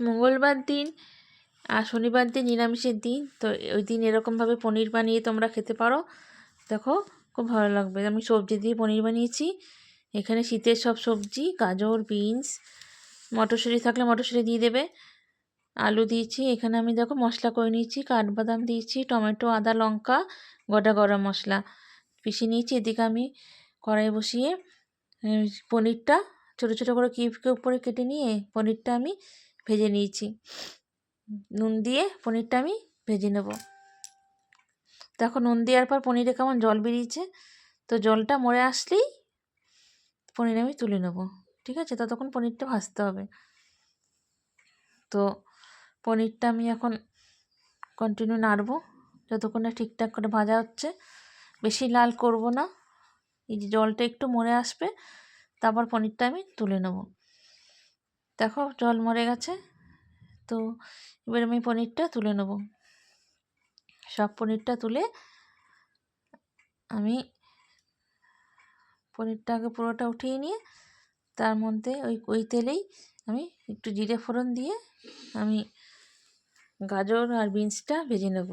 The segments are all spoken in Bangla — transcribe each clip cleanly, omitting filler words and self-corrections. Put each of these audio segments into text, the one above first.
মঙ্গলবার দিন আর শনিবার দিন নিরামিষের দিন, তো ওই দিন এরকমভাবে পনির বানিয়ে তোমরা খেতে পারো। দেখো খুব ভালো লাগবে। আমি সবজি দিয়ে পনির বানিয়েছি। এখানে শীতের সব সবজি, গাজর, বিনস, মটরশুঁটি থাকলে মটরশুঁটি দিয়ে দেবে, আলু দিয়েছি। এখানে আমি দেখো মশলা করে নিয়েছি, কাঠবাদাম দিয়েছি, টমেটো, আদা, লঙ্কা, গোটা গরম মশলা পিষে নিয়েছি। এদিকে আমি কড়াই বসিয়ে পনিরটা ছোটো ছোটো করে কিউব কিউব করে কেটে নিয়ে পনিরটা আমি ভেজে নিয়েছি। নুন দিয়ে পনিরটা আমি ভেজে নেব। দেখো নুন দেওয়ার পর পনিরে কেমন জল বেরিয়েছে, তো জলটা মরে আসলেই পনির আমি তুলে নেব। ঠিক আছে, ততক্ষণ পনিরটা ভাজতে হবে। তো পনিরটা আমি এখন কন্টিনিউ নাড়ব যতক্ষণ না ঠিকঠাক করে ভাজা হচ্ছে। বেশি লাল করব না, এই যে জলটা একটু মরে আসবে, তারপর পনিরটা আমি তুলে নেব। দেখো জল মরে গেছে, তো এবার আমি পনিরটা তুলে নেব। সব পনিরটা তুলে আমি পনিরটা আগে পুরোটা উঠিয়ে নিয়ে তার মধ্যে ওই তেলেই আমি একটু জিরে ফোড়ন দিয়ে আমি গাজর আর বিনসটা ভেজে নেব।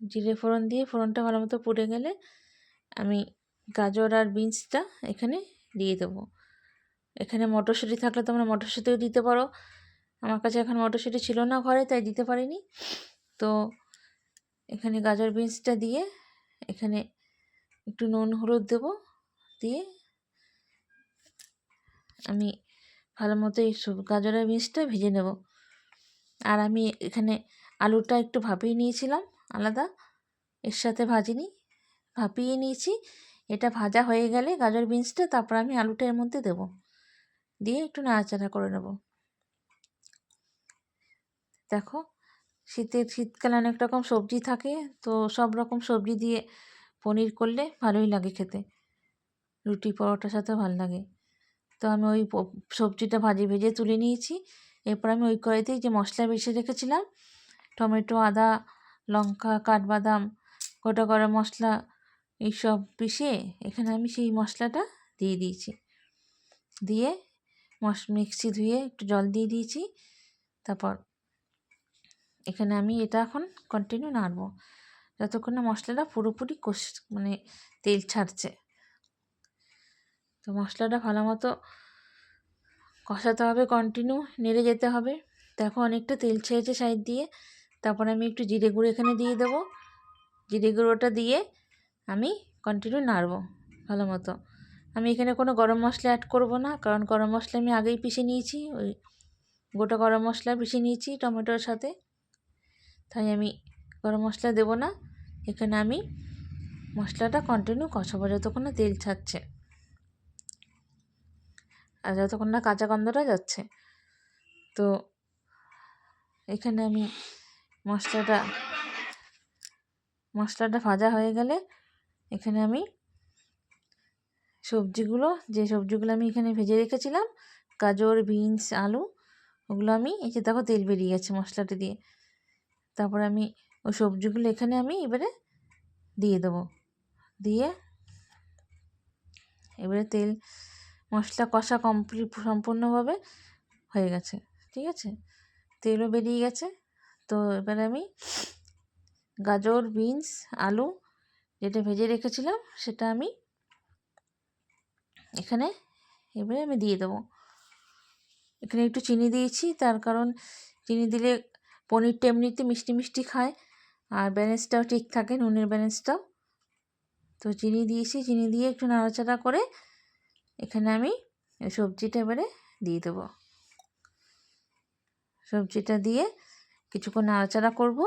জিরে ফোড়ন দিয়ে ফোড়নটা ভালো মতো পুড়ে গেলে আমি গাজর আর বিনসটা এখানে দিয়ে দেবো। এখানে মটরশুঁটি থাকলে তোমরা মটরশুঁটিও দিতে পারো। আমার কাছে এখন মটরশুঁটি ছিল না ঘরে, তাই দিতে পারিনি। তো এখানে গাজর বিনসটা দিয়ে এখানে একটু নুন হলুদ দেবো, দিয়ে আমি ভালো মতো এই সব গাজর আর বিনসটা ভেজে নেব। আর আমি এখানে আলুটা একটু ভাপিয়ে নিয়েছিলাম আলাদা, এর সাথে ভাজিনি, ভাপিয়ে নিয়েছি। এটা ভাজা হয়ে গেলে গাজর বিনসটা তারপর আমি আলুটা এর মধ্যে দেবো, দিয়ে একটু নাড়াচাড়া করে নেব। দেখো শীতকালে অনেক রকম সবজি থাকে, তো সব রকম সবজি দিয়ে পনির করলে ভালোই লাগে খেতে, রুটি পরোটার সাথে ভালো লাগে। তো আমি ওই সবজিটা ভেজে তুলে নিয়েছি। এরপর আমি ওই কড়াইতেই যে মশলা বেছে রেখেছিলাম, টমেটো, আদা, লঙ্কা, কাঠবাদাম, গোটা গরম মশলা, এইসব পিষে এখানে আমি সেই মশলাটা দিয়ে দিয়েছি। দিয়ে মিক্সি ধুয়ে একটু জল দিয়ে দিয়েছি। তারপর এখানে আমি এটা এখন কন্টিনিউ নাড়বো যতক্ষণ না মশলাটা পুরোপুরি মানে তেল ছাড়ছে। তো মশলাটা ভালো মতো কষাতে হবে, কন্টিনিউ নেড়ে যেতে হবে। দেখো অনেকটা তেল ছেড়েছে সাইড দিয়ে। তারপর আমি একটু জিরে গুঁড়ো এখানে দিয়ে দেবো। জিরে গুঁড়োটা দিয়ে আমি কন্টিনিউ নাড়বো ভালো মতো। আমি এখানে কোনো গরম মশলা অ্যাড করব না, কারণ গরম মশলা আমি আগেই পিষে নিয়েছি, ওই গোটা গরম মশলা পিষে নিয়েছি টমেটোর সাথে, তাই আমি গরম মশলা দেবো না। এখানে আমি মশলাটা কন্টিনিউ কষাবো যতক্ষণ না তেল ছাড়ছে আর যতক্ষণ না কাঁচা গন্ধটা যাচ্ছে। তো এখানে আমি মশলাটা ভাজা হয়ে গেলে এখানে আমি যে সবজিগুলো আমি এখানে ভেজে রেখেছিলাম, গাজর, বিনস, আলু, ওগুলো আমি এই যে দেখো তেল বেরিয়ে গেছে মশলাটা দিয়ে। তারপর আমি ওই সবজিগুলো এখানে আমি এবারে দিয়ে দেবো। দিয়ে এবারে মশলা কষা সম্পূর্ণভাবে হয়ে গেছে। ঠিক আছে, তেলও বেরিয়ে গেছে। তো এবারে আমি গাজর, বিনস, আলু যেটা ভেজে রেখেছিলাম সেটা আমি এখানে এবারে আমি দিয়ে দেবো। এখানে একটু চিনি দিয়েছি, তার কারণ চিনি দিলে পনিরটা এমনিতে মিষ্টি মিষ্টি খায় আর ব্যালেন্সটাও ঠিক থাকে, নুনের ব্যালেন্সটাও। তো চিনি দিয়েছি, চিনি দিয়ে একটু নাড়াচাড়া করে এখানে আমি সবজিটা এবারে দিয়ে দেবো। সবজিটা দিয়ে কিছুক্ষণ নাড়াচাড়া করব,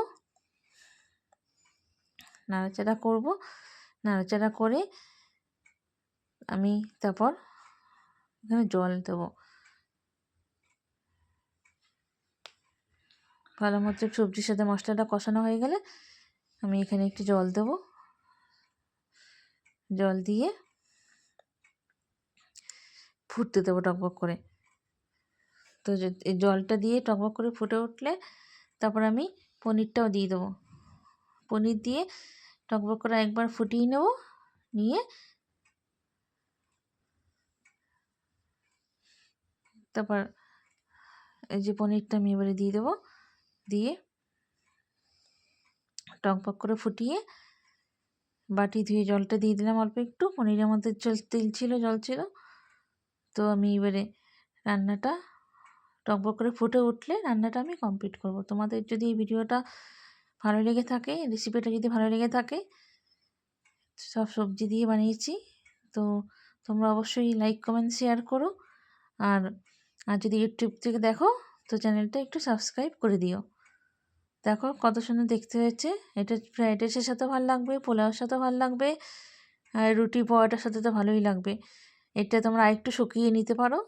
নাড়াচাড়া করে আমি তারপর এখানে জল দেবো। ভালো মতো সবজির সাথে মশলাটা কষানো হয়ে গেলে আমি এখানে একটু জল দেবো। জল দিয়ে ফুটতে দেবো টকবক করে। তো এই জলটা দিয়ে টকবক করে ফুটে উঠলে তারপর আমি পনিরটাও দিয়ে দেবো। পনির দিয়ে টকবক করে একবার ফুটিয়ে নেব, নিয়ে তারপর এই যে পনিরটা আমি এবারে দিয়ে দেবো, দিয়ে টকবক করে ফুটিয়ে বাটি ধুয়ে জলটা দিয়ে দিলাম অল্প একটু, পনিরের মধ্যে তেল ছিল, জল ছিল। তো আমি এবারে রান্নাটা টকবক করে ফুটে উঠলে রান্নাটা আমি কমপ্লিট করব। তোমাদের যদি এই ভিডিওটা ভালো লেগে থাকে, রেসিপিটা যদি ভালো লেগে থাকে, সব সবজি দিয়ে বানিয়েছি, তো তোমরা অবশ্যই লাইক কমেন্ট শেয়ার করো। আর যদি ইউটিউব থেকে দেখো তো চ্যানেলটা একটু সাবস্ক্রাইব করে দিও। দেখো কত সুন্দর দেখতে হয়েছে। এটা ফ্রাইড রাইসের সাথে ভালো লাগবে, পোলাওর সাথে ভালো লাগবে, আর রুটি পরোটার সাথে তো ভালোই লাগবে। এটা তোমরা আরেকটু শুকিয়ে নিতে পারো,